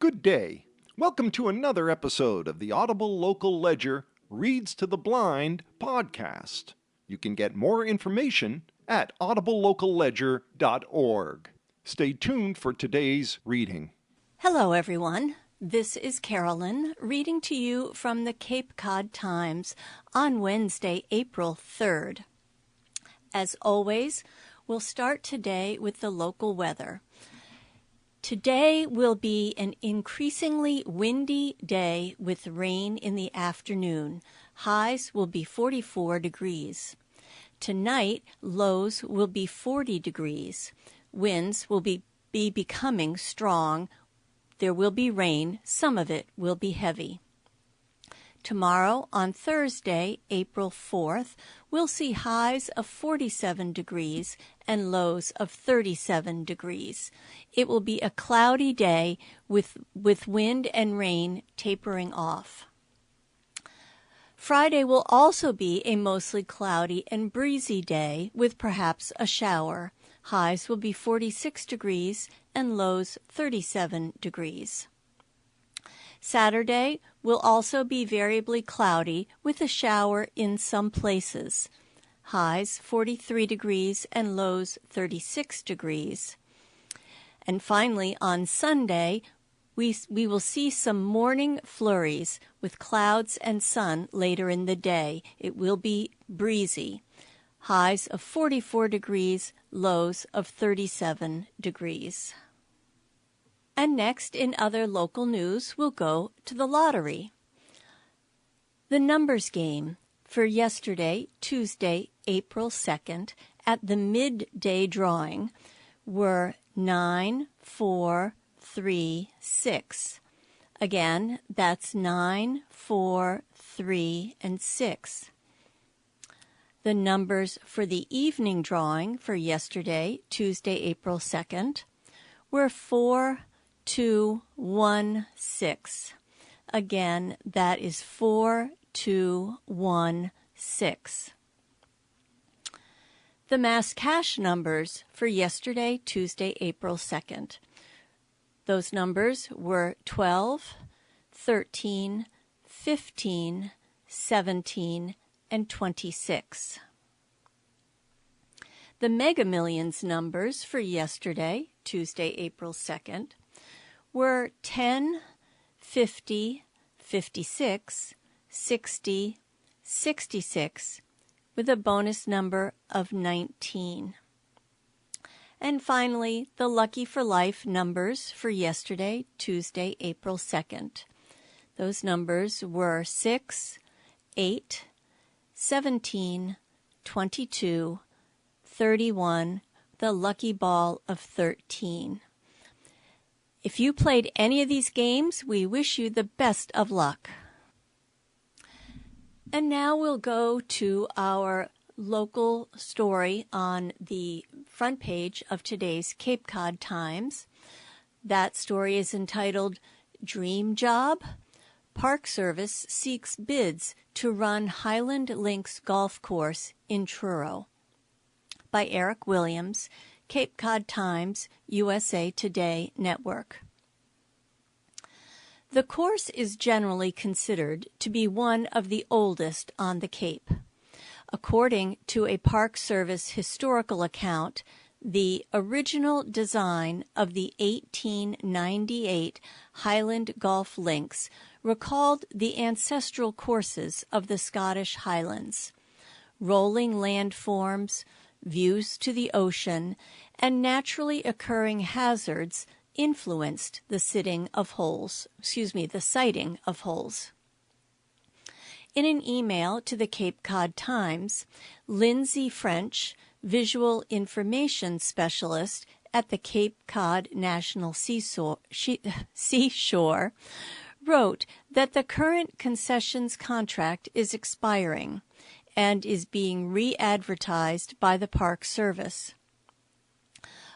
Good day. Welcome to another episode of the Audible Local Ledger Reads to the Blind podcast. You can get more information at audiblelocalledger.org. Stay tuned for today's reading. Hello, everyone. This is Carolyn reading to you from the Cape Cod Times on Wednesday, April 3rd. As always, we'll start today with the local weather. Today will be an increasingly windy day with rain in the afternoon. Highs will be 44 degrees. Tonight, lows will be 40 degrees. Winds will be becoming strong. There will be rain. Some of it will be heavy. Tomorrow, on Thursday, April 4th, we'll see highs of 47 degrees and lows of 37 degrees. It will be a cloudy day with wind and rain tapering off. Friday will also be a mostly cloudy and breezy day with perhaps a shower. Highs will be 46 degrees and lows 37 degrees. Saturday will also be variably cloudy with a shower in some places. Highs 43 degrees and lows 36 degrees. And finally, on Sunday, we will see some morning flurries with clouds and sun later in the day. It will be breezy. Highs of 44 degrees, lows of 37 degrees. And next, in other local news, we'll go to the lottery. The numbers game for yesterday, Tuesday, April 2nd, at the midday drawing were 9, 4, 3, 6. Again, that's 9, 4, 3, and 6. The numbers for the evening drawing for yesterday, Tuesday, April 2nd, were 4, 2, 1, 6. Again, that is 4, 2, 1, 6. The mass cash numbers for yesterday, Tuesday, April 2nd. Those numbers were 12, 13, 15, 17, and 26. The Mega Millions numbers for yesterday, Tuesday, April 2nd, were 10, 50, 56, 60, 66, with a bonus number of 19. And finally, the Lucky for Life numbers for yesterday, Tuesday, April 2nd. Those numbers were 6, 8, 17, 22, 31, the lucky ball of 13. If you played any of these games, we wish you the best of luck. And now we'll go to our local story on the front page of today's Cape Cod Times. That story is entitled, Dream Job? Park Service Seeks Bids to Run Highland Links Golf Course in Truro, by Eric Williams, Cape Cod Times, USA Today Network. The course is generally considered to be one of the oldest on the Cape. According to a Park Service historical account, the original design of the 1898 Highland Golf Links recalled the ancestral courses of the Scottish Highlands. Rolling landforms, views to the ocean, and naturally occurring hazards influenced the sighting of holes. In an email to the Cape Cod Times, Lindsay French, visual information specialist at the Cape Cod National Seashore, wrote that the current concessions contract is expiring and is being re-advertised by the Park Service.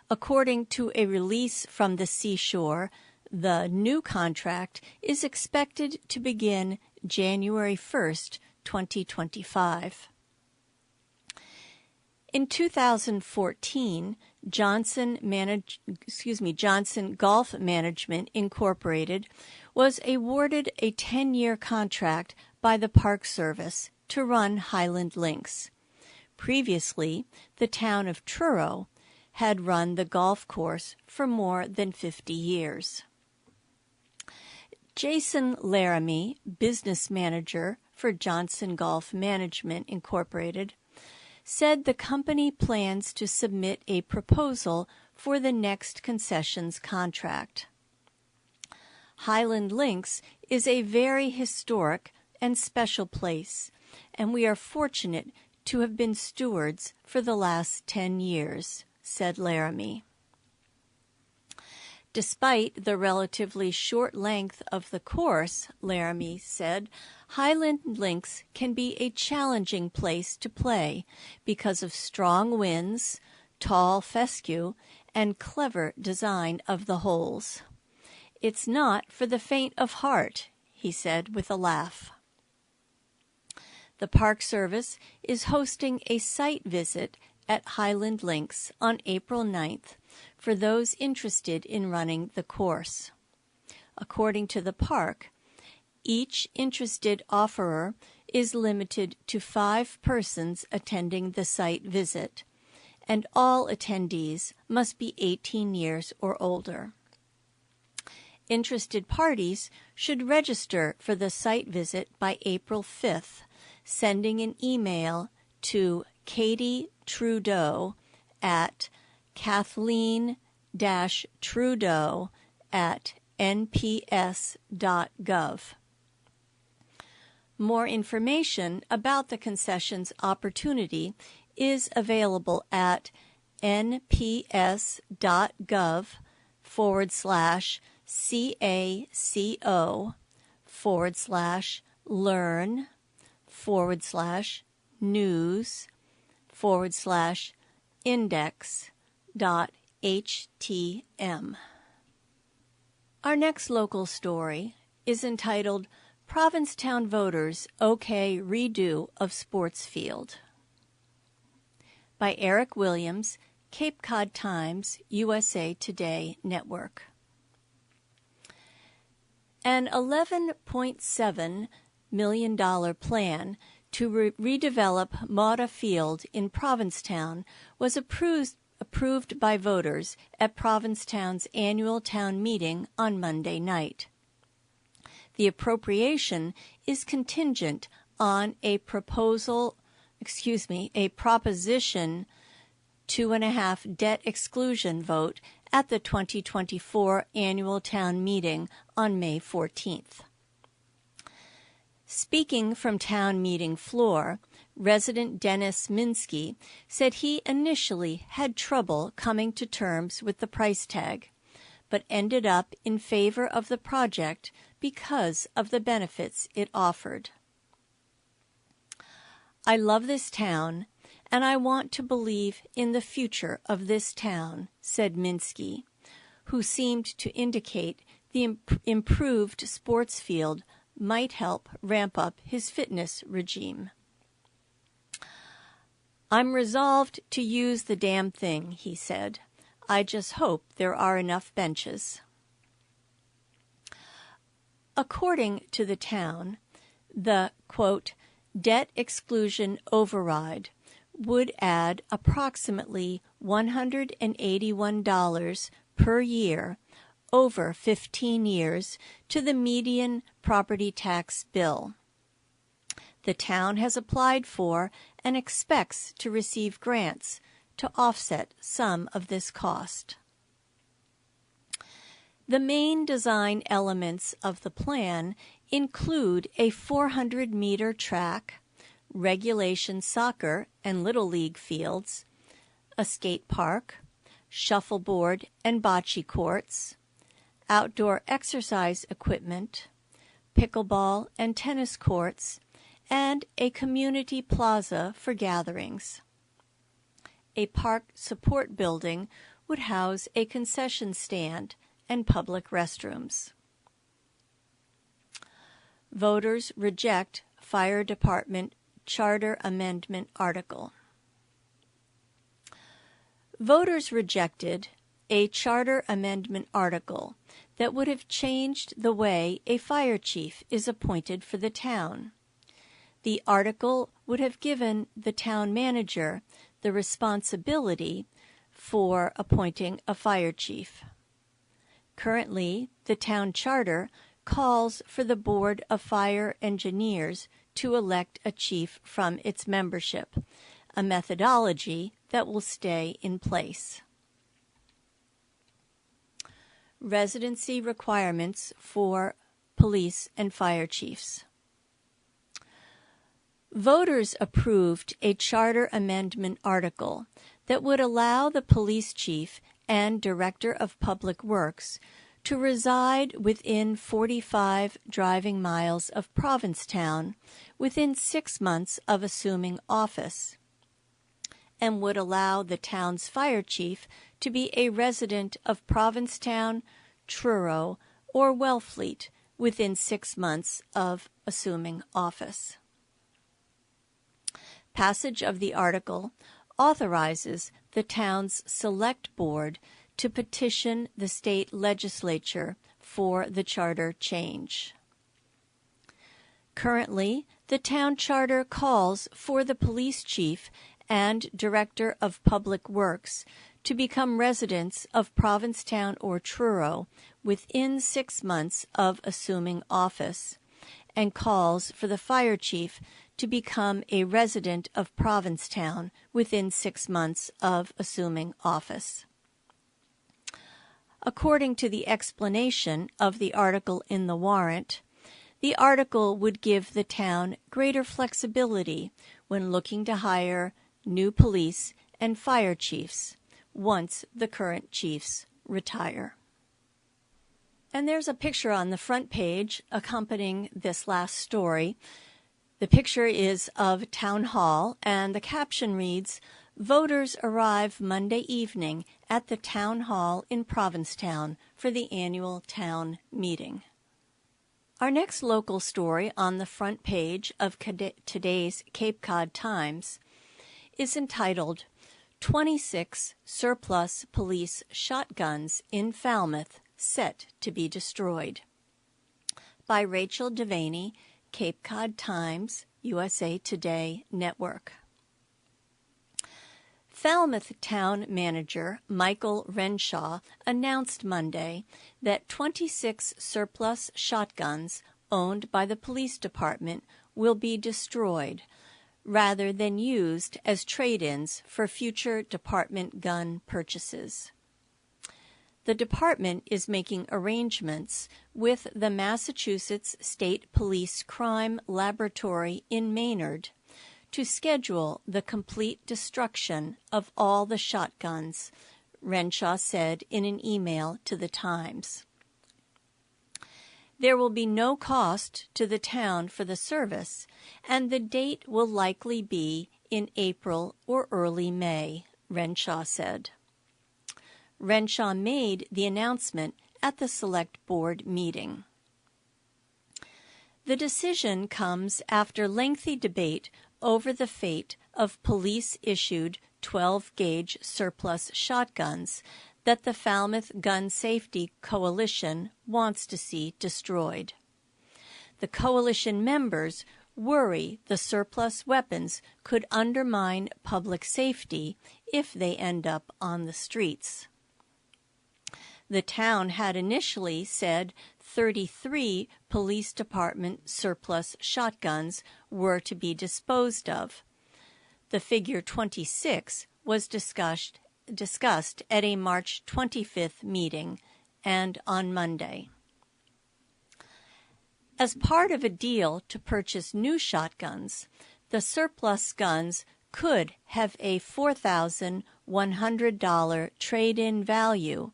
According to a release from the seashore, the new contract is expected to begin January 1st, 2025. In 2014, Johnson Golf Management Incorporated was awarded a 10-year contract by the Park Service to run Highland Links. Previously, the town of Truro had run the golf course for more than 50 years. Jason Laramie, business manager for Johnson Golf Management Incorporated, said the company plans to submit a proposal for the next concessions contract. Highland Links is a very historic and special place, and we are fortunate to have been stewards for the last 10 years, said Laramie. Despite the relatively short length of the course, Laramie said, Highland Links can be a challenging place to play because of strong winds, tall fescue, and clever design of the holes. It's not for the faint of heart, he said with a laugh. The Park Service is hosting a site visit at Highland Links on April 9th for those interested in running the course. According to the park, each interested offerer is limited to 5 persons attending the site visit, and all attendees must be 18 years or older. Interested parties should register for the site visit by April 5th, sending an email to Katie Trudeau at Kathleen-Trudeau@nps.gov. More information about the concessions opportunity is available at nps.gov/caco/learn/forward/news/index.htm. Our next local story is entitled Provincetown Voters OK Redo of Sports Field by Eric Williams, Cape Cod Times, USA Today Network. An $11.7 million plan to redevelop Mauda Field in Provincetown was approved by voters at Provincetown's annual town meeting on Monday night. The appropriation is contingent on a Proposition 2.5 debt exclusion vote at the 2024 annual town meeting on May 14th. Speaking from town meeting floor, resident Dennis Minsky said he initially had trouble coming to terms with the price tag, but ended up in favor of the project because of the benefits it offered. I love this town, and I want to believe in the future of this town, said Minsky, who seemed to indicate the improved sports field might help ramp up his fitness regime. I'm resolved to use the damn thing, he said. I just hope there are enough benches. According to the town, the, quote, debt exclusion override would add approximately $181 per year over 15 years to the median property tax bill. The town has applied for and expects to receive grants to offset some of this cost. The main design elements of the plan include a 400-meter track, regulation soccer and Little League fields, a skate park, shuffleboard and bocce courts, outdoor exercise equipment, pickleball and tennis courts, and a community plaza for gatherings. A park support building would house a concession stand and public restrooms. Voters reject Fire Department Charter Amendment article. Voters rejected a charter amendment article that would have changed the way a fire chief is appointed for the town. The article would have given the town manager the responsibility for appointing a fire chief. Currently, the town charter calls for the Board of Fire Engineers to elect a chief from its membership, a methodology that will stay in place. Residency requirements for police and fire chiefs. Voters approved a charter amendment article that would allow the police chief and director of public works to reside within 45 driving miles of Provincetown within 6 months of assuming office, and would allow the town's fire chief to be a resident of Provincetown, Truro, or Wellfleet within 6 months of assuming office. Passage of the article authorizes the town's select board to petition the state legislature for the charter change. Currently, the town charter calls for the police chief and director of public works to become residents of Provincetown or Truro within 6 months of assuming office, and calls for the fire chief to become a resident of Provincetown within 6 months of assuming office. According to the explanation of the article in the warrant, the article would give the town greater flexibility when looking to hire new police and fire chiefs once the current chiefs retire. And there's a picture on the front page accompanying this last story. The picture is of Town Hall, and the caption reads, "Voters arrive Monday evening at the Town Hall in Provincetown for the annual town meeting." Our next local story on the front page of today's Cape Cod Times is entitled 26 Surplus Police Shotguns in Falmouth Set to be Destroyed, by Rachel Devaney, Cape Cod Times, USA Today Network. Falmouth Town Manager Michael Renshaw announced Monday that 26 surplus shotguns owned by the police department will be destroyed rather than used as trade-ins for future department gun purchases. The department is making arrangements with the Massachusetts State Police Crime Laboratory in Maynard to schedule the complete destruction of all the shotguns, Renshaw said in an email to the Times. There will be no cost to the town for the service, and the date will likely be in April or early May, Renshaw said. Renshaw made the announcement at the Select Board meeting. The decision comes after lengthy debate over the fate of police-issued 12-gauge surplus shotguns that the Falmouth Gun Safety Coalition wants to see destroyed. The coalition members worry the surplus weapons could undermine public safety if they end up on the streets. The town had initially said 33 police department surplus shotguns were to be disposed of. The figure 26 was discussed at a March 25th meeting and on Monday. As part of a deal to purchase new shotguns, the surplus guns could have a $4,100 trade-in value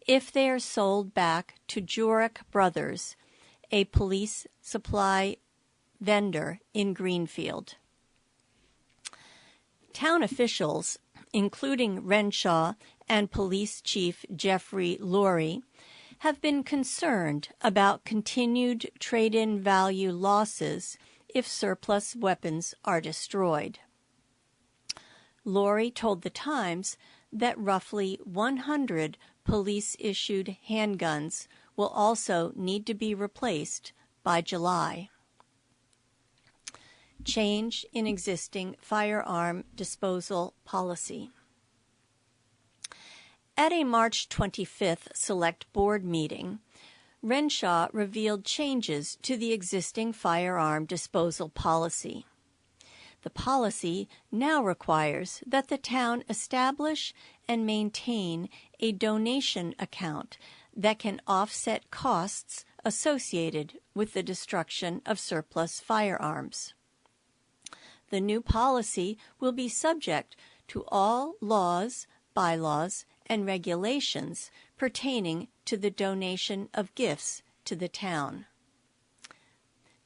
if they are sold back to Jurek Brothers, a police supply vendor in Greenfield. Town officials, including Renshaw and Police Chief Jeffrey Laurie, have been concerned about continued trade-in value losses if surplus weapons are destroyed. Laurie told the Times that roughly 100 police-issued handguns will also need to be replaced by July. Change in existing firearm disposal policy. At a March 25th Select Board meeting, Renshaw revealed changes to the existing firearm disposal policy. The policy now requires that the town establish and maintain a donation account that can offset costs associated with the destruction of surplus firearms. The new policy will be subject to all laws, bylaws, and regulations pertaining to the donation of gifts to the town.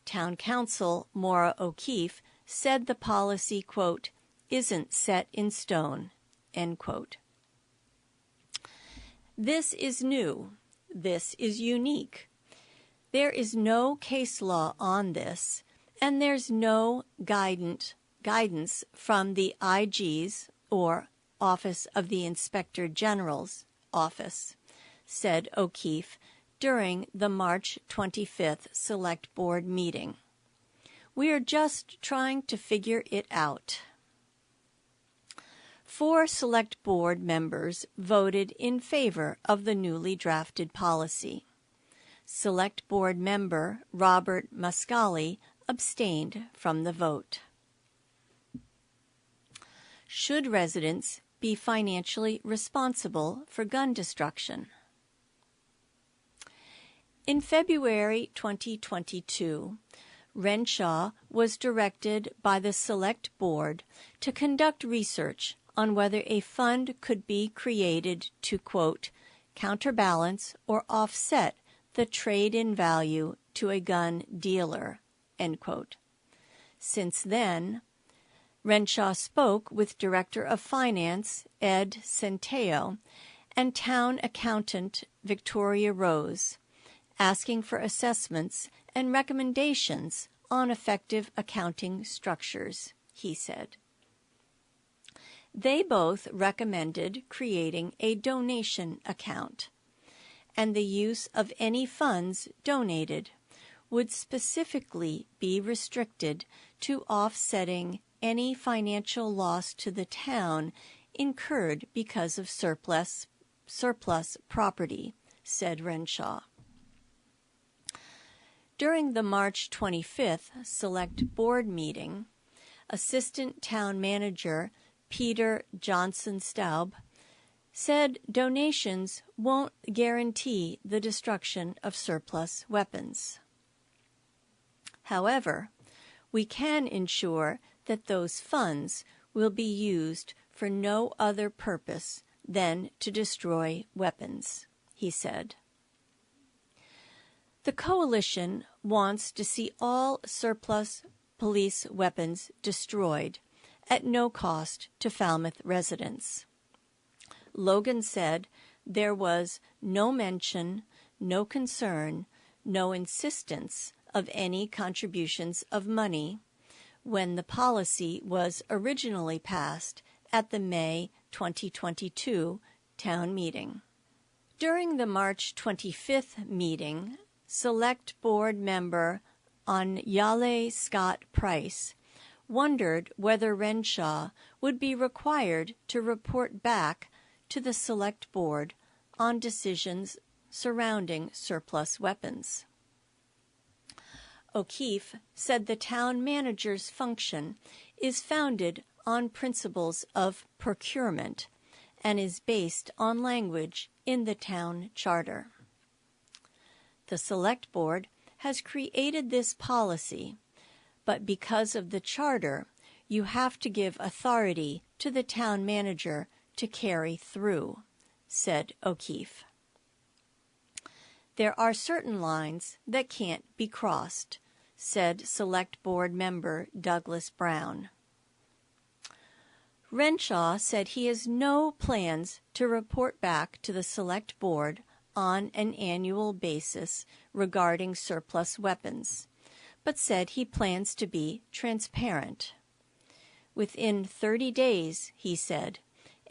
Town Council Maura O'Keefe said the policy, quote, isn't set in stone, end quote. This is new. This is unique. There is no case law on this, and there's no guidance from the IG's or Office of the Inspector General's office, said O'Keefe during the March 25th Select Board meeting. We are just trying to figure it out. 4 Select Board members voted in favor of the newly drafted policy. Select Board member Robert Mascali abstained from the vote. Should residents be financially responsible for gun destruction? In February 2022, Renshaw was directed by the Select Board to conduct research on whether a fund could be created to, quote, counterbalance or offset the trade-in value to a gun dealer, end quote. Since then, Renshaw spoke with Director of Finance Ed Centeo and Town Accountant Victoria Rose, asking for assessments and recommendations on effective accounting structures, he said. They both recommended creating a donation account, and the use of any funds donated would specifically be restricted to offsetting any financial loss to the town incurred because of surplus property, said Renshaw. During the March 25th Select Board meeting, Assistant Town Manager Peter Johnson-Staub said donations won't guarantee the destruction of surplus weapons. However, we can ensure that those funds will be used for no other purpose than to destroy weapons, he said. The coalition wants to see all surplus police weapons destroyed at no cost to Falmouth residents. Logan said there was no mention, no concern, no insistence of any contributions of money when the policy was originally passed at the May 2022 town meeting. During the March 25th meeting, Select Board member Anyale Scott Price wondered whether Renshaw would be required to report back to the Select Board on decisions surrounding surplus weapons. O'Keefe said the town manager's function is founded on principles of procurement and is based on language in the town charter. The Select Board has created this policy, but because of the charter, you have to give authority to the town manager to carry through, said O'Keefe. There are certain lines that can't be crossed, said Select Board member Douglas Brown. Renshaw said he has no plans to report back to the Select Board on an annual basis regarding surplus weapons, but said he plans to be transparent. Within 30 days, he said,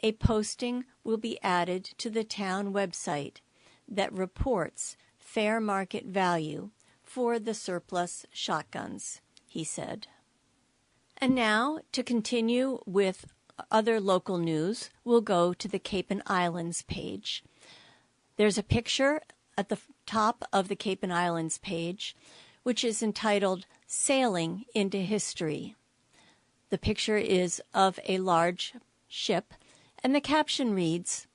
a posting will be added to the town website that reports fair market value for the surplus shotguns, he said. And now, to continue with other local news, we'll go to the Cape and Islands page. There's a picture at the top of the Cape and Islands page, which is entitled Sailing into History. The picture is of a large ship, and the caption reads,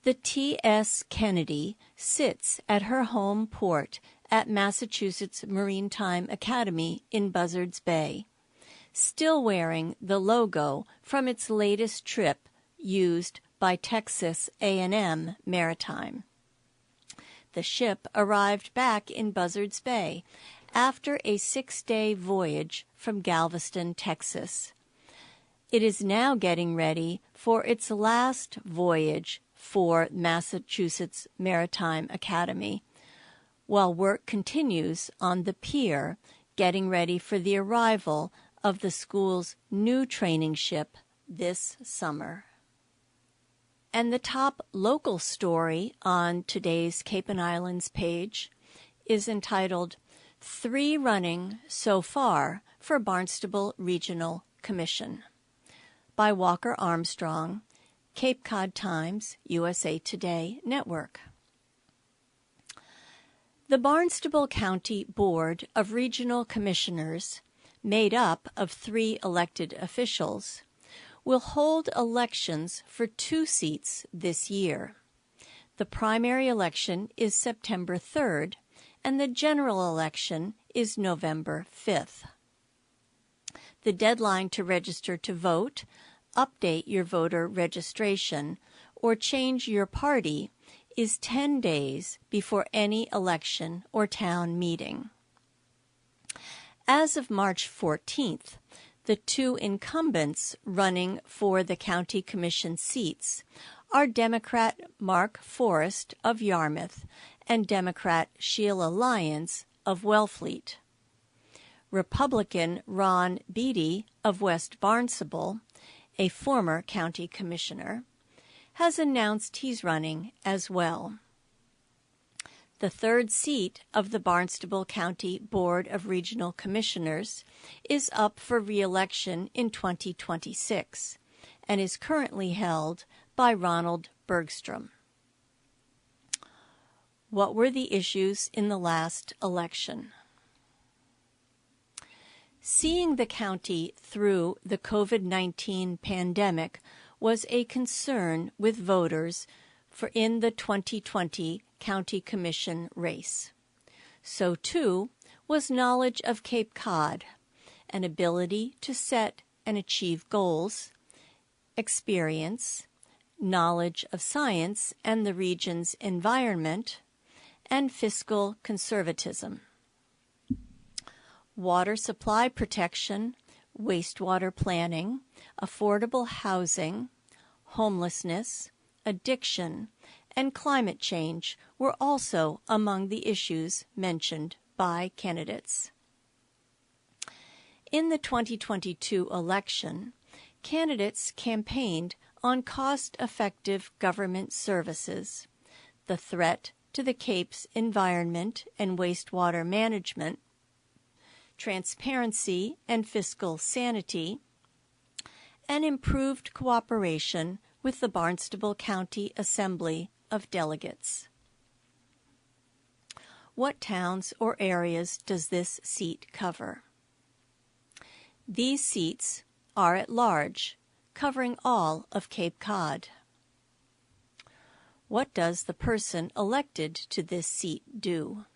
"The T.S. Kennedy sits at her home port at Massachusetts Maritime Academy in Buzzards Bay, still wearing the logo from its latest trip used by Texas A&M Maritime." The ship arrived back in Buzzards Bay after a 6-day voyage from Galveston, Texas. It is now getting ready for its last voyage for Massachusetts Maritime Academy, while work continues on the pier, getting ready for the arrival of the school's new training ship this summer. And the top local story on today's Cape and Islands page is entitled 3 Running So Far for Barnstable Regional Commission by Walker Armstrong, Cape Cod Times, USA Today Network. The Barnstable County Board of Regional Commissioners, made up of 3 elected officials, will hold elections for 2 seats this year. The primary election is September 3rd, and the general election is November 5th. The deadline to register to vote, update your voter registration, or change your party is 10 days before any election or town meeting. As of March 14th, the 2 incumbents running for the county commission seats are Democrat Mark Forrest of Yarmouth and Democrat Sheila Lyons of Wellfleet. Republican Ron Beatty of West Barnstable, a former county commissioner, has announced he's running as well. The 3rd seat of the Barnstable County Board of Regional Commissioners is up for re-election in 2026 and is currently held by Ronald Bergstrom. What were the issues in the last election? Seeing the county through the COVID-19 pandemic was a concern with voters in the 2020 County Commission race. So, too, was knowledge of Cape Cod, an ability to set and achieve goals, experience, knowledge of science and the region's environment, and fiscal conservatism. Water supply protection, wastewater planning, affordable housing, homelessness, addiction, and climate change were also among the issues mentioned by candidates. In the 2022 election, candidates campaigned on cost-effective government services, the threat to the Cape's environment and wastewater management, transparency and fiscal sanity, and improved cooperation with the Barnstable County Assembly of Delegates. What towns or areas does this seat cover? These seats are at large, covering all of Cape Cod. What does the person elected to this seat do?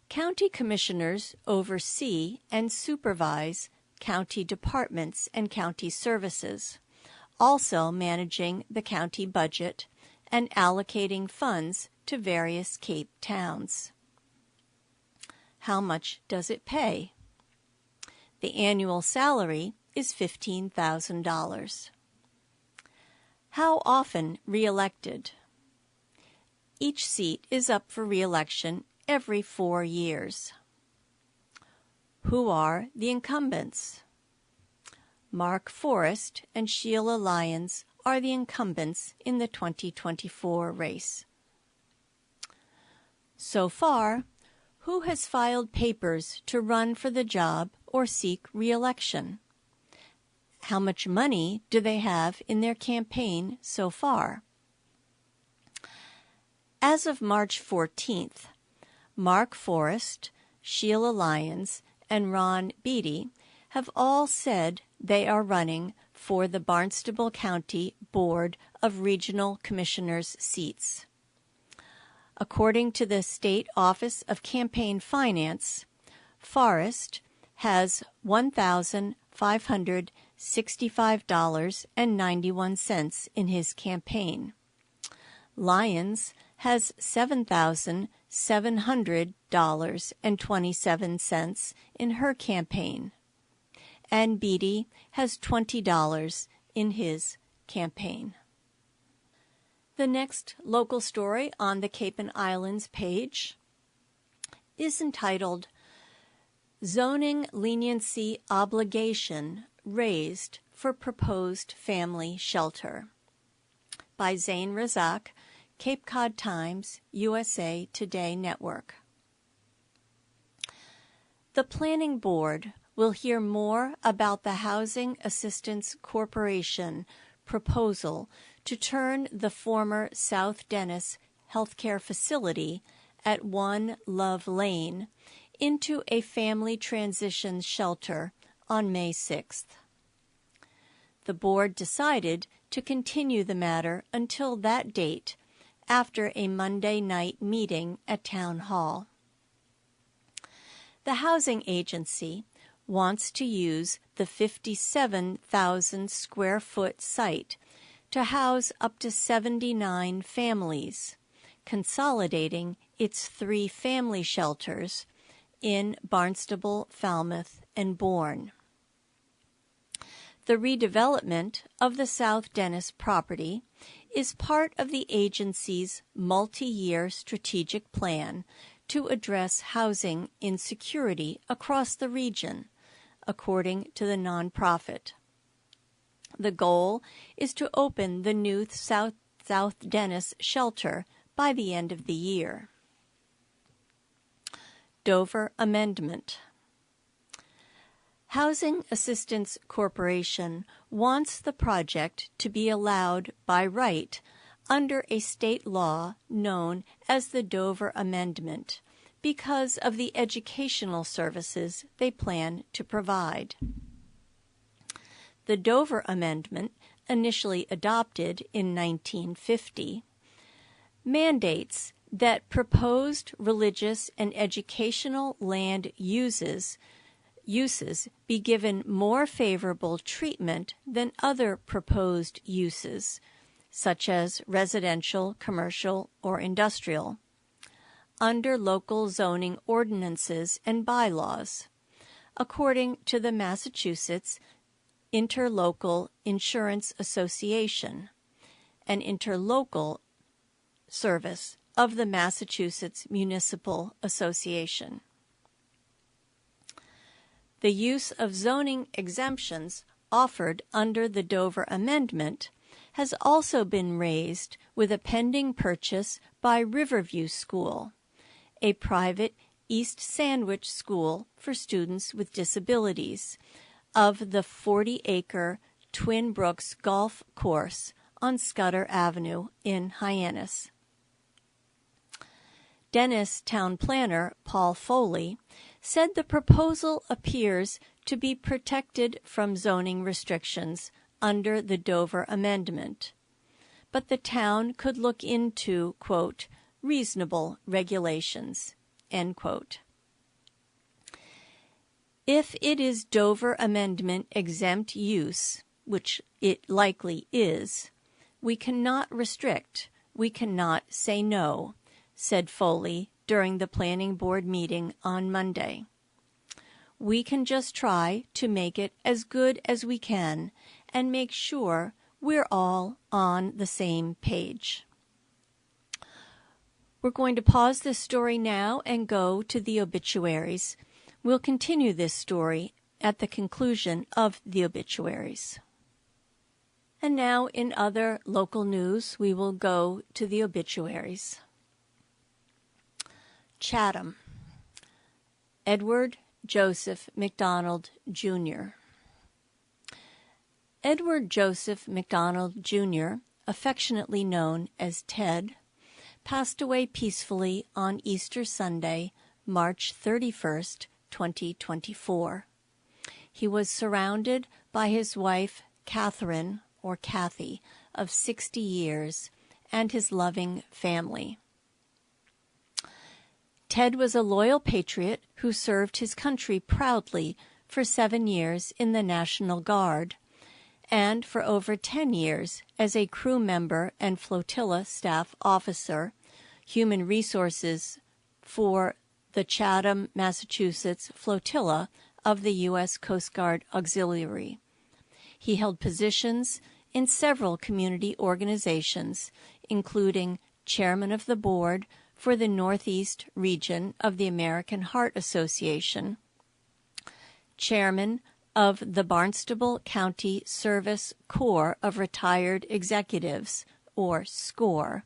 County commissioners oversee and supervise county departments and county services, also managing the county budget and allocating funds to various Cape towns. How much does it pay? The annual salary is $15,000. How often re-elected? Each seat is up for re-election every 4 years. Who are the incumbents? Mark Forrest and Sheila Lyons are the incumbents in the 2024 race. So far, who has filed papers to run for the job or seek re-election? How much money do they have in their campaign so far? As of March 14th, Mark Forrest, Sheila Lyons, and Ron Beatty have all said they are running for the Barnstable County Board of Regional Commissioners seats. According to the State Office of Campaign Finance, Forrest has $1,565.91 in his campaign. Lyons has $7,700.27 in her campaign, and Beatty has $20 in his campaign. The next local story on the Cape and Islands page is entitled Zoning Leniency Obligation Raised for Proposed Family Shelter by Zain Razak, Cape Cod Times, USA Today Network. The Planning Board will hear more about the Housing Assistance Corporation proposal to turn the former South Dennis healthcare facility at 1 Love Lane into a family transition shelter on May 6th. The board decided to continue the matter until that date after a Monday night meeting at Town Hall. The housing agency wants to use the 57,000 square foot site to house up to 79 families, consolidating its 3 family shelters in Barnstable, Falmouth, and Bourne. The redevelopment of the South Dennis property is part of the agency's multi-year strategic plan to address housing insecurity across the region, according to the nonprofit. The goal is to open the new South Dennis shelter by the end of the year. Dover Amendment. Housing Assistance Corporation wants the project to be allowed by right under a state law known as the Dover Amendment because of the educational services they plan to provide. The Dover Amendment, initially adopted in 1950, mandates that proposed religious and educational land uses be given more favorable treatment than other proposed uses, such as residential, commercial, or industrial, under local zoning ordinances and bylaws, according to the Massachusetts Interlocal Insurance Association, an interlocal service of the Massachusetts Municipal Association. The use of zoning exemptions offered under the Dover Amendment has also been raised with a pending purchase by Riverview School, a private East Sandwich school for students with disabilities, of the 40-acre Twin Brooks Golf Course on Scudder Avenue in Hyannis. Dennis Town Planner Paul Foley said the proposal appears to be protected from zoning restrictions under the Dover Amendment, but the town could look into, quote, reasonable regulations, end quote. If it is Dover Amendment exempt use, which it likely is, we cannot restrict, we cannot say no, said Foley during the Planning Board meeting on Monday. We can just try to make it as good as we can and make sure we're all on the same page. We're going to pause this story now and go to the obituaries. We'll continue this story at the conclusion of the obituaries. And now in other local news, we will go to the obituaries. Chatham. Edward Joseph McDonald, Jr. Edward Joseph McDonald, Jr., affectionately known as Ted, passed away peacefully on Easter Sunday, March 31st, 2024. He was surrounded by his wife, Catherine, or Kathy, of 60 years, and his loving family. Ted was a loyal patriot who served his country proudly for 7 years in the National Guard and for over 10 years as a crew member and flotilla staff officer, human resources for the Chatham, Massachusetts flotilla of the U.S. Coast Guard Auxiliary. He held positions in several community organizations, including chairman of the board for the Northeast region of the American Heart Association, chairman of the Barnstable County Service Corps of Retired Executives, or SCORE,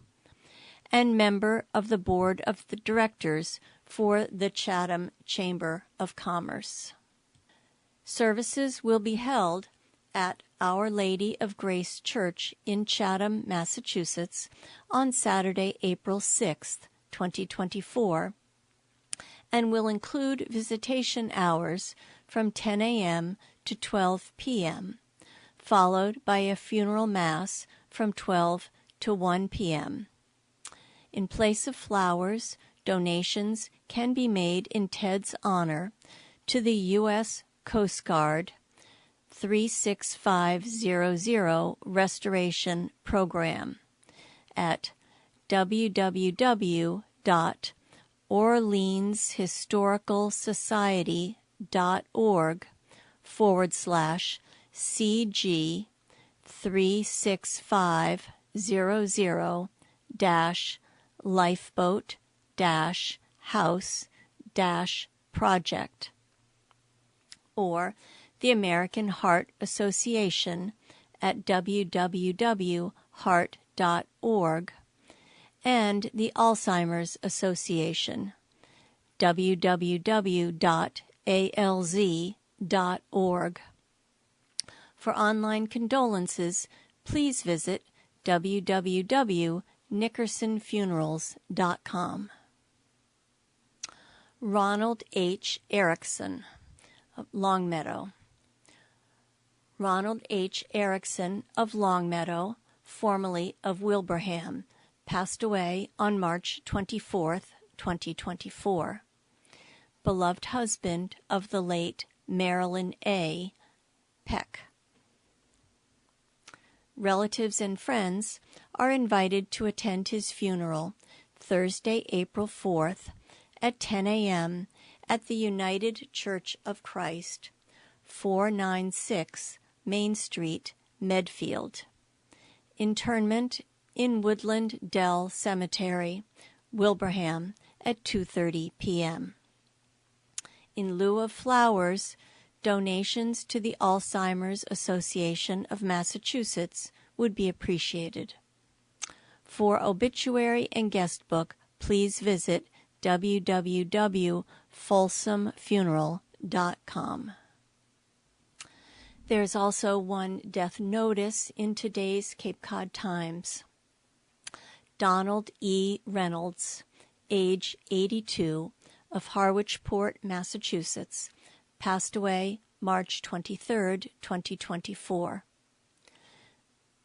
and member of the board of the directors for the Chatham Chamber of Commerce. Services will be held at Our Lady of Grace Church in Chatham, Massachusetts, on Saturday, April 6th, 2024, and will include visitation hours from 10 a.m. to 12 p.m., followed by a funeral mass from 12 to 1 p.m. In place of flowers, donations can be made in Ted's honor to the U.S. Coast Guard 36500 Restoration Program at www.orleanshistoricalsociety.org/CG 36500-lifeboat-house-project, or the American Heart Association at www.heart.org, and the Alzheimer's Association, www.alz.org. For online condolences, please visit www.nickersonfunerals.com. Ronald H. Erickson, of Longmeadow. Ronald H. Erickson of Longmeadow, formerly of Wilbraham, passed away on March 24, 2024. Beloved husband of the late Marilyn A. Peck. Relatives and friends are invited to attend his funeral Thursday, April 4th at 10 a.m. at the United Church of Christ, 496 Main Street, Medfield. Interment in Woodland Dell Cemetery, Wilbraham, at 2:30 p.m. In lieu of flowers, donations to the Alzheimer's Association of Massachusetts would be appreciated. For obituary and guest book, please visit www.folsomfuneral.com. There's also one death notice in today's Cape Cod Times. Donald E. Reynolds, age 82, of Harwichport, Massachusetts, passed away March 23, 2024.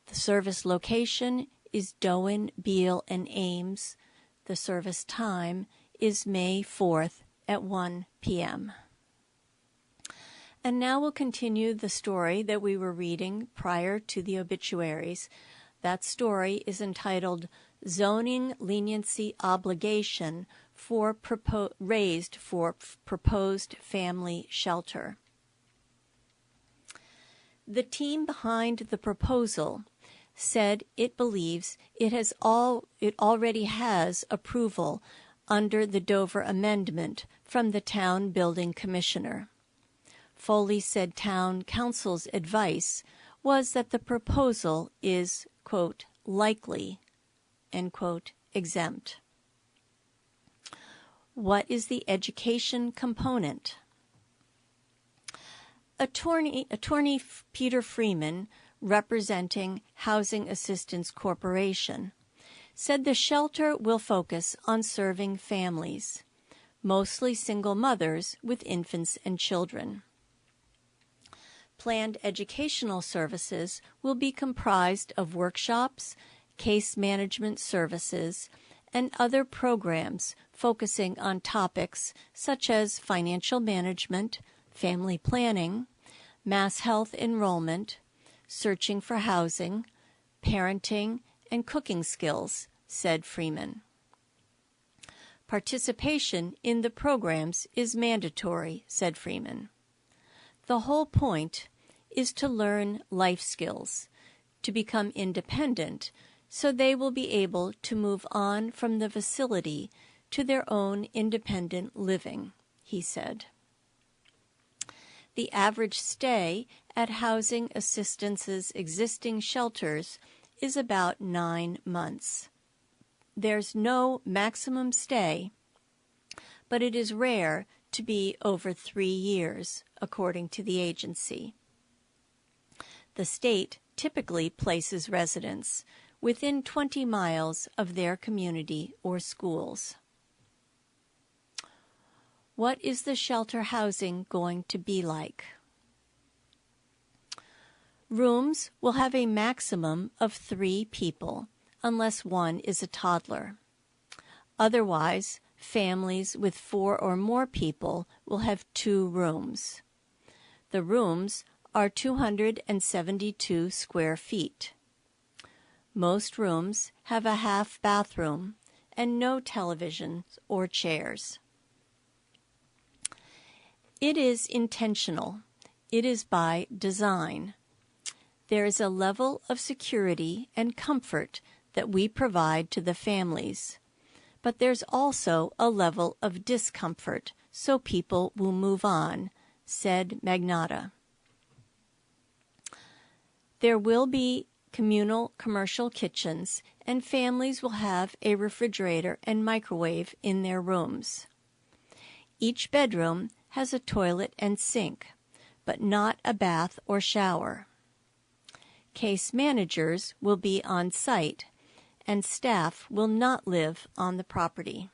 The service location is Doan, Beale, and Ames. The service time is May 4th at 1 p.m. And now we'll continue the story that we were reading prior to the obituaries. That story is entitled Zoning Leniency Obligation for Raised for Proposed Family Shelter. The team behind the proposal said it believes it already has approval under the Dover Amendment from the Town Building Commissioner. Foley said Town Council's advice was that the proposal is, quote, likely, end quote, exempt. What is the education component? Attorney Peter Freeman, representing Housing Assistance Corporation, said the shelter will focus on serving families, mostly single mothers with infants and children. Planned educational services will be comprised of workshops, case management services, and other programs focusing on topics such as financial management, family planning, mass health enrollment, searching for housing, parenting, and cooking skills, said Freeman. Participation in the programs is mandatory, said Freeman. The whole point is to learn life skills, to become independent, so they will be able to move on from the facility to their own independent living, he said. The average stay at Housing Assistance's existing shelters is about 9 months. There's no maximum stay, but it is rare to be over 3 years, according to the agency. The state typically places residents within 20 miles of their community or schools. What is the shelter housing going to be like? Rooms will have a maximum of 3 people, unless one is a toddler. Otherwise, families with 4 or more people will have 2 rooms. The rooms are 272 square feet. Most rooms have a half bathroom and no televisions or chairs. It is intentional. It is by design. There is a level of security and comfort that we provide to the families, but there's also a level of discomfort so people will move on, said Magnotta. There will be communal commercial kitchens, and families will have a refrigerator and microwave in their rooms. Each bedroom has a toilet and sink, but not a bath or shower. Case managers will be on site, and staff will not live on the property.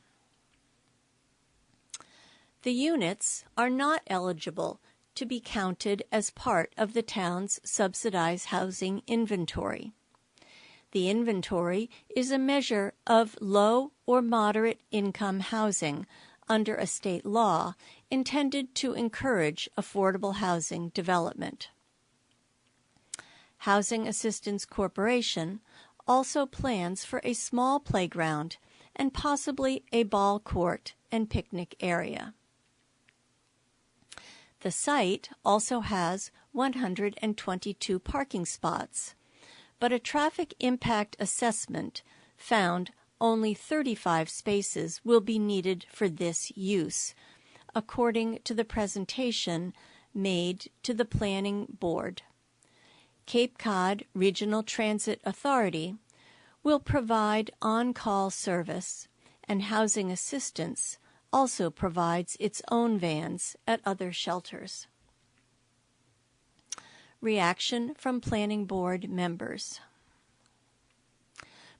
The units are not eligible to be counted as part of the town's subsidized housing inventory. The inventory is a measure of low or moderate income housing under a state law intended to encourage affordable housing development. Housing Assistance Corporation also plans for a small playground and possibly a ball court and picnic area. The site also has 122 parking spots, but a traffic impact assessment found only 35 spaces will be needed for this use, according to the presentation made to the Planning Board. Cape Cod Regional Transit Authority will provide on-call service, and Housing Assistance also provides its own vans at other shelters. Reaction from Planning Board members.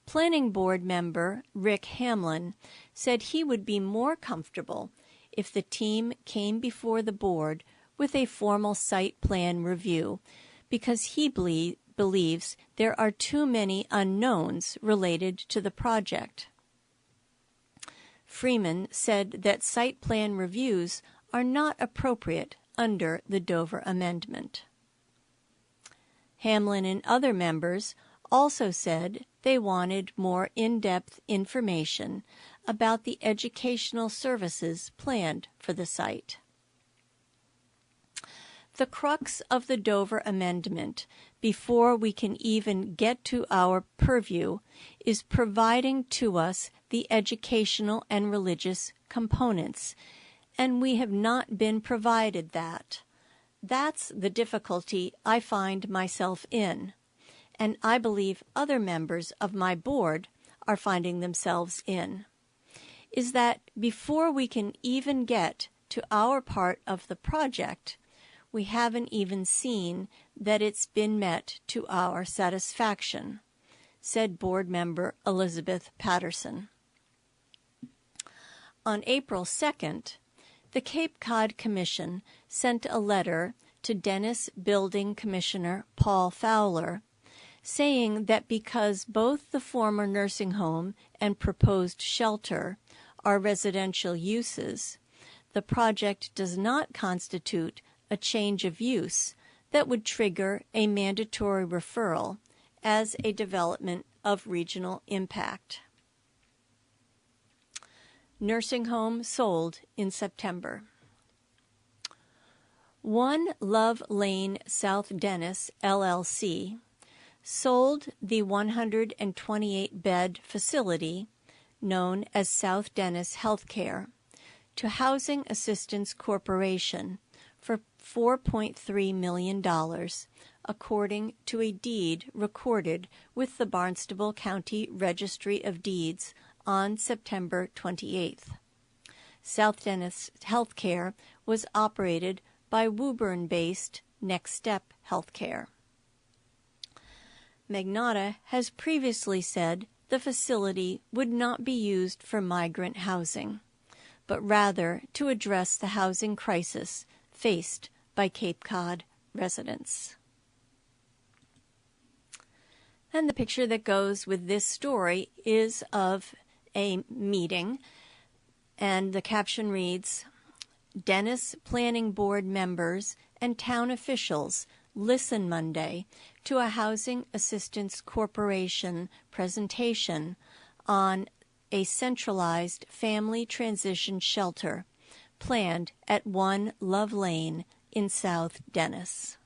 Planning Board member Rick Hamlin said he would be more comfortable if the team came before the board with a formal site plan review, because he believes there are too many unknowns related to the project. Freeman said that site plan reviews are not appropriate under the Dover Amendment. Hamlin and other members also said they wanted more in-depth information about the educational services planned for the site. The crux of the Dover Amendment, before we can even get to our purview, is providing to us the educational and religious components, and we have not been provided that. That's the difficulty I find myself in, and I believe other members of my board are finding themselves in, is that before we can even get to our part of the project, we haven't even seen that it's been met to our satisfaction, said board member Elizabeth Patterson. On April 2nd, the Cape Cod Commission sent a letter to Dennis Building Commissioner Paul Fowler saying that because both the former nursing home and proposed shelter are residential uses, the project does not constitute a change of use that would trigger a mandatory referral as a development of regional impact. Nursing home sold in September. One Love Lane South Dennis, LLC, sold the 128-bed facility known as South Dennis Healthcare to Housing Assistance Corporation for $4.3 million, according to a deed recorded with the Barnstable County Registry of Deeds on September 28th. South Dennis Healthcare was operated by Woburn-based Next Step Healthcare. Magnata has previously said the facility would not be used for migrant housing, but rather to address the housing crisis faced by Cape Cod residents. And the picture that goes with this story is of a meeting, and the caption reads, Dennis Planning Board members and town officials listen Monday to a Housing Assistance Corporation presentation on a centralized family transition shelter planned at 1 Love Lane in South Dennis.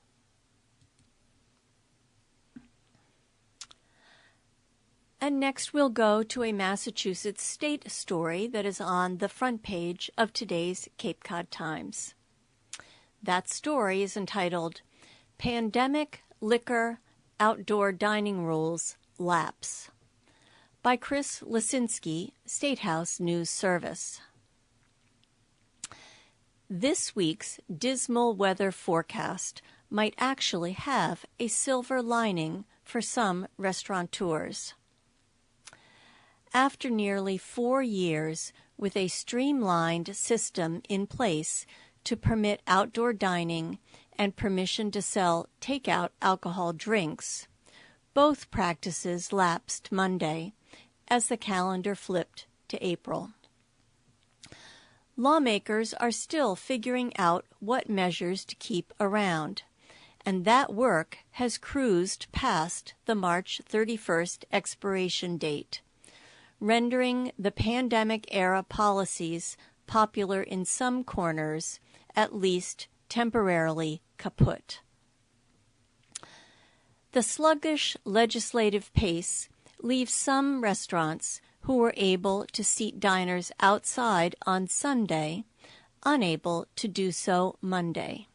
And next we'll go to a Massachusetts state story that is on the front page of today's Cape Cod Times. That story is entitled, Pandemic Liquor Outdoor Dining Rules Lapse, by Chris Lisinski, State House News Service. This week's dismal weather forecast might actually have a silver lining for some restaurateurs. After nearly 4 years with a streamlined system in place to permit outdoor dining and permission to sell takeout alcohol drinks, both practices lapsed Monday as the calendar flipped to April. Lawmakers are still figuring out what measures to keep around, and that work has cruised past the March 31st expiration date, rendering the pandemic-era policies popular in some corners at least temporarily kaput. The sluggish legislative pace leaves some restaurants who were able to seat diners outside on Sunday unable to do so Monday,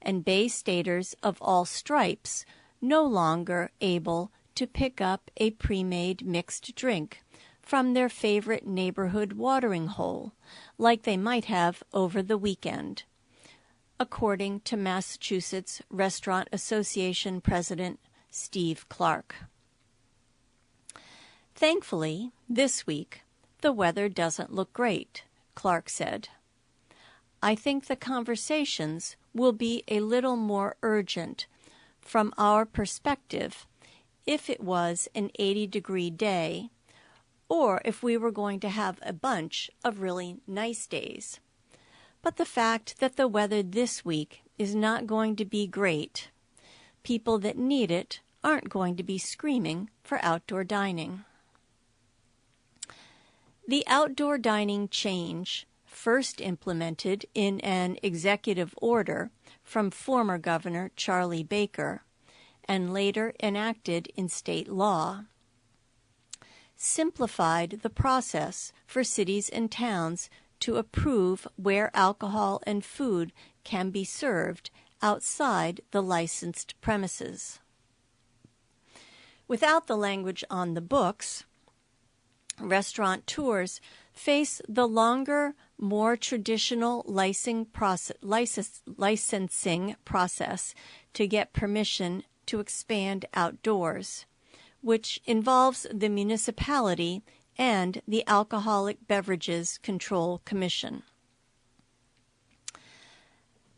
and Bay Staters of all stripes no longer able to pick up a pre-made mixed drink from their favorite neighborhood watering hole like they might have over the weekend, according to Massachusetts Restaurant Association President Steve Clark. Thankfully, this week, the weather doesn't look great, Clark said. I think the conversations will be a little more urgent from our perspective if it was an 80-degree day or if we were going to have a bunch of really nice days. But the fact that the weather this week is not going to be great, people that need it aren't going to be screaming for outdoor dining. The outdoor dining change, first implemented in an executive order from former Governor Charlie Baker and later enacted in state law, simplified the process for cities and towns to approve where alcohol and food can be served outside the licensed premises. Without the language on the books, restaurateurs face the longer, more traditional licensing process to get permission to expand outdoors, which involves the municipality and the Alcoholic Beverages Control Commission.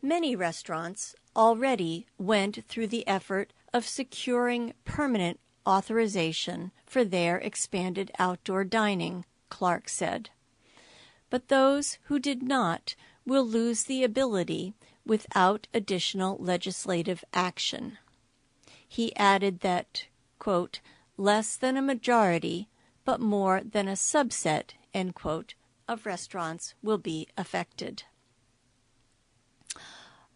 Many restaurants already went through the effort of securing permanent authorization for their expanded outdoor dining, Clark said. But those who did not will lose the ability without additional legislative action. He added that, quote, less than a majority, but more than a subset, end quote, of restaurants will be affected.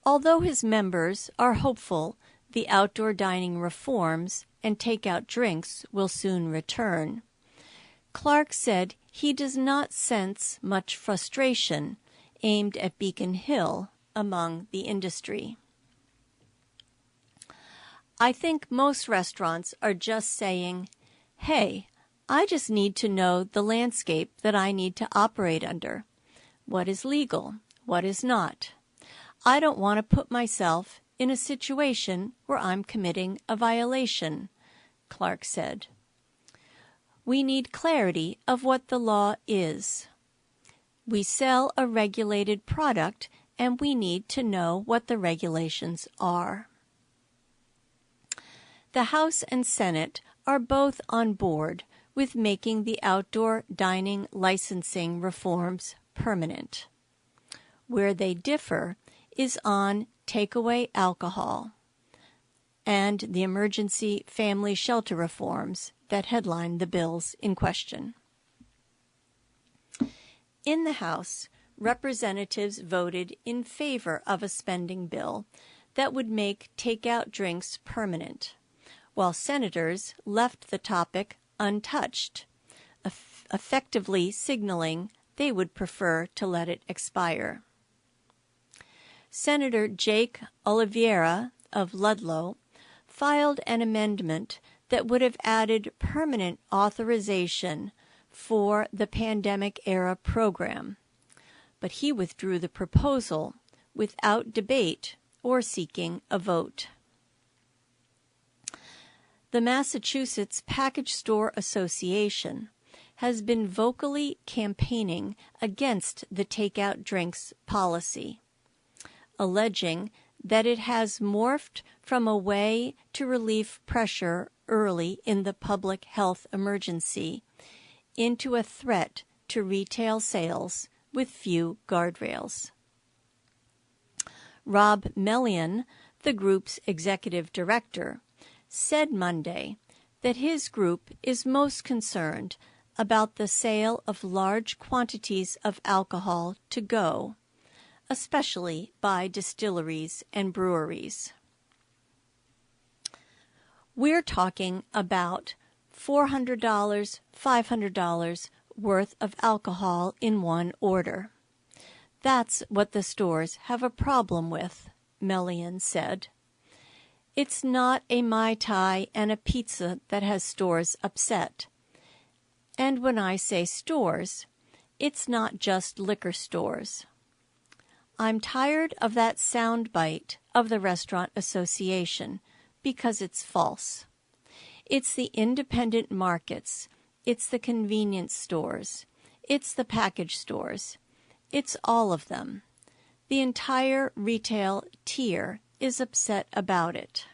Although his members are hopeful the outdoor dining reforms and take-out drinks will soon return, Clark said he does not sense much frustration aimed at Beacon Hill among the industry. I think most restaurants are just saying, hey, I just need to know the landscape that I need to operate under. What is legal? What is not? I don't want to put myself in a situation where I'm committing a violation, Clark said. We need clarity of what the law is. We sell a regulated product, and we need to know what the regulations are. The House and Senate are both on board with making the outdoor dining licensing reforms permanent. Where they differ is on takeaway alcohol and the emergency family shelter reforms that headline the bills in question. In the House, representatives voted in favor of a spending bill that would make takeout drinks permanent, while senators left the topic untouched, effectively signaling they would prefer to let it expire. Senator Jake Oliveira of Ludlow filed an amendment that would have added permanent authorization for the pandemic-era program, but he withdrew the proposal without debate or seeking a vote. The Massachusetts Package Store Association has been vocally campaigning against the takeout drinks policy, alleging that it has morphed from a way to relieve pressure early in the public health emergency into a threat to retail sales with few guardrails. Rob Mellion, the group's executive director, said Monday that his group is most concerned about the sale of large quantities of alcohol to go, especially by distilleries and breweries. We're talking about $400, $500 worth of alcohol in one order. That's what the stores have a problem with, Mellion said. It's not a Mai Tai and a pizza that has stores upset. And when I say stores, it's not just liquor stores. I'm tired of that soundbite of the Restaurant Association because it's false. It's the independent markets. It's the convenience stores. It's the package stores. It's all of them. The entire retail tier is upset about it.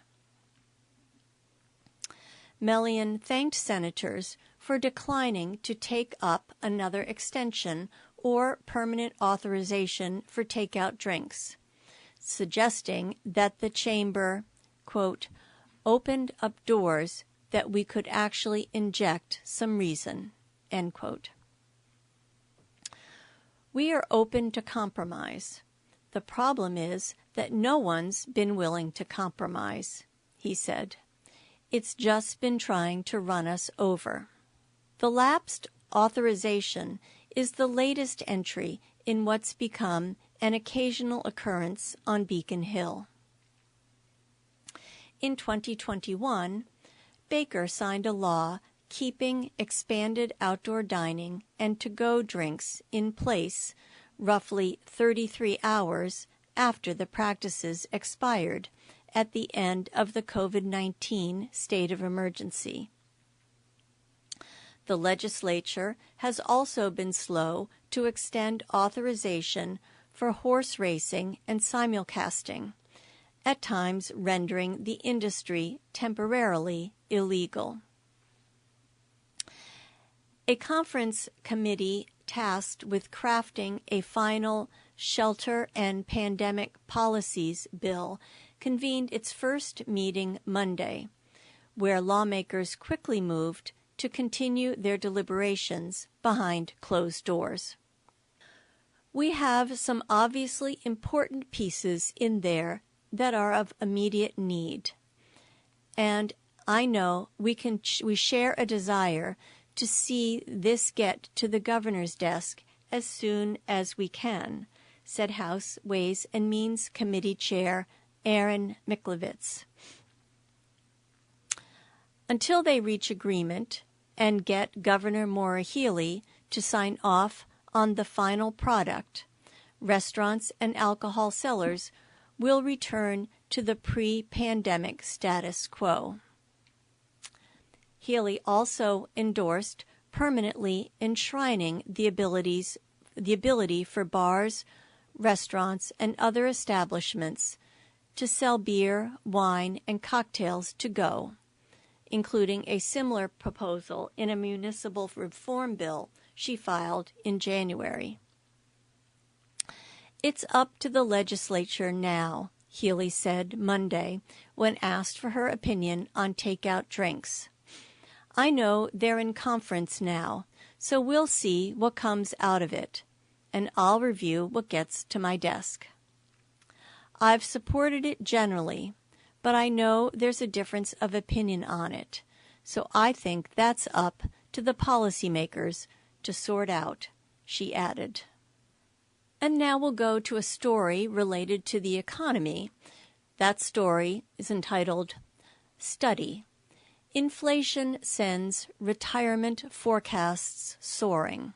Mellion thanked senators for declining to take up another extension or permanent authorization for takeout drinks, suggesting that the chamber, quote, opened up doors that we could actually inject some reason, end quote. We are open to compromise. The problem is that no one's been willing to compromise, he said. It's just been trying to run us over. The lapsed authorization is the latest entry in what's become an occasional occurrence on Beacon Hill. In 2021, Baker signed a law keeping expanded outdoor dining and to-go drinks in place roughly 33 hours after the practices expired at the end of the COVID-19 state of emergency. The legislature has also been slow to extend authorization for horse racing and simulcasting, at times rendering the industry temporarily illegal. A conference committee tasked with crafting a final shelter and pandemic policies bill convened its first meeting Monday, where lawmakers quickly moved to continue their deliberations behind closed doors. We have some obviously important pieces in there that are of immediate need, and I know we share a desire to see this get to the governor's desk as soon as we can, said House Ways and Means Committee Chair Aaron Miklovitz. Until they reach agreement and get Governor Maura Healey to sign off on the final product, restaurants and alcohol sellers will return to the pre-pandemic status quo. Healey also endorsed permanently enshrining the ability for bars, restaurants, and other establishments to sell beer, wine, and cocktails to go, including a similar proposal in a municipal reform bill she filed in January. It's up to the legislature now, Healey said Monday when asked for her opinion on takeout drinks. I know they're in conference now, so we'll see what comes out of it, and I'll review what gets to my desk. I've supported it generally, but I know there's a difference of opinion on it, so I think that's up to the policymakers to sort out, she added. And now we'll go to a story related to the economy. That story is entitled, Study. Inflation Sends Retirement Forecasts Soaring,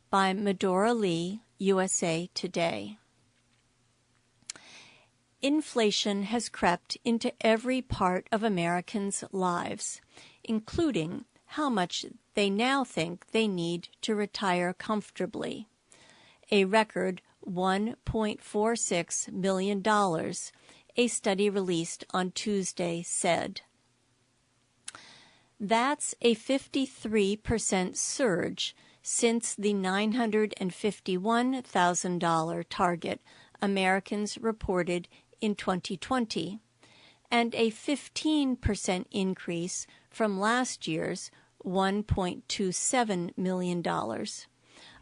by Medora Lee, USA Today. Inflation has crept into every part of Americans' lives, including how much they now think they need to retire comfortably. A record $1.46 million, a study released on Tuesday said. That's a 53% surge since the $951,000 target Americans reported in 2020, and a 15% increase from last year's $1.27 million,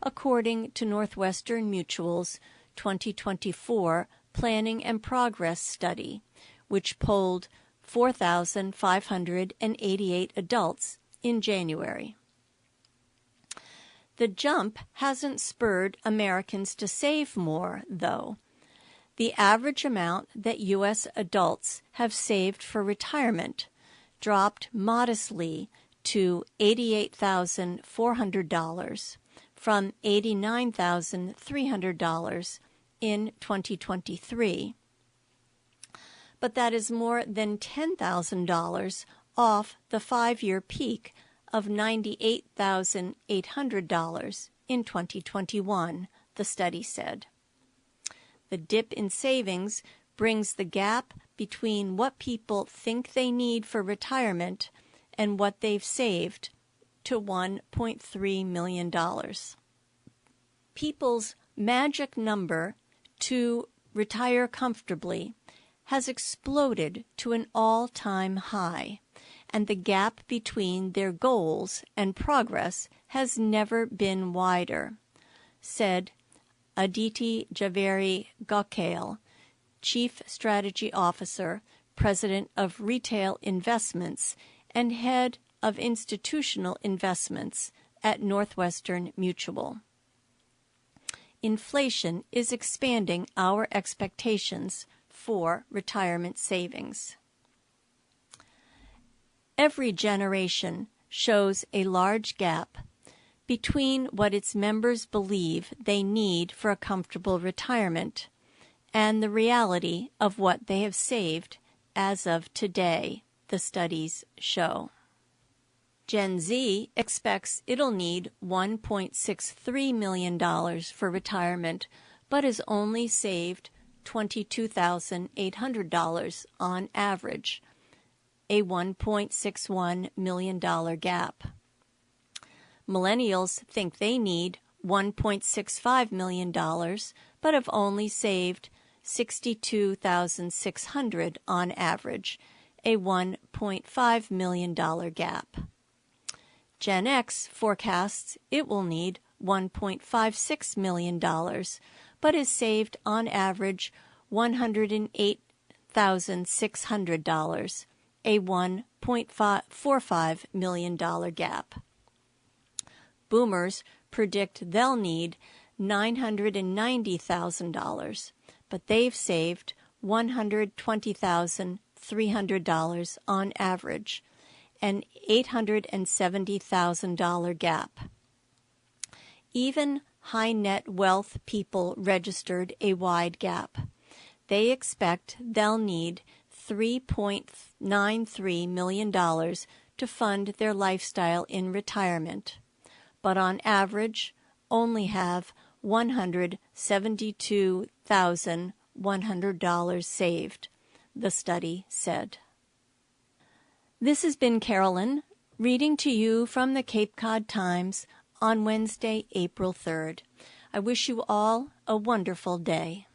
according to Northwestern Mutual's 2024 Planning and Progress Study, which polled 4,588 adults in January. The jump hasn't spurred Americans to save more, though. The average amount that U.S. adults have saved for retirement dropped modestly to $88,400 from $89,300 in 2023. But that is more than $10,000 off the 5-year peak of $98,800 in 2021, the study said. The dip in savings brings the gap between what people think they need for retirement and what they've saved to $1.3 million. People's magic number to retire comfortably has exploded to an all-time high, and the gap between their goals and progress has never been wider, said Aditi Javeri Gokhale, Chief Strategy Officer, President of Retail Investments, and Head of Institutional Investments at Northwestern Mutual. Inflation is expanding our expectations for retirement savings. Every generation shows a large gap between what its members believe they need for a comfortable retirement and the reality of what they have saved as of today, the studies show. Gen Z expects it'll need $1.63 million for retirement, but has only saved $22,800 on average, a $1.61 million gap. Millennials think they need $1.65 million, but have only saved $62,600 on average, a $1.5 million gap. Gen X forecasts it will need $1.56 million, but has saved on average $108,600, a $1.45 million gap. Boomers predict they'll need $990,000, but they've saved $120,300 on average, an $870,000 gap. Even high net wealth people registered a wide gap. They expect they'll need $3.93 million to fund their lifestyle in retirement, but on average only have $172,100 saved, the study said. This has been Carolyn, reading to you from the Cape Cod Times on Wednesday, April 3rd. I wish you all a wonderful day.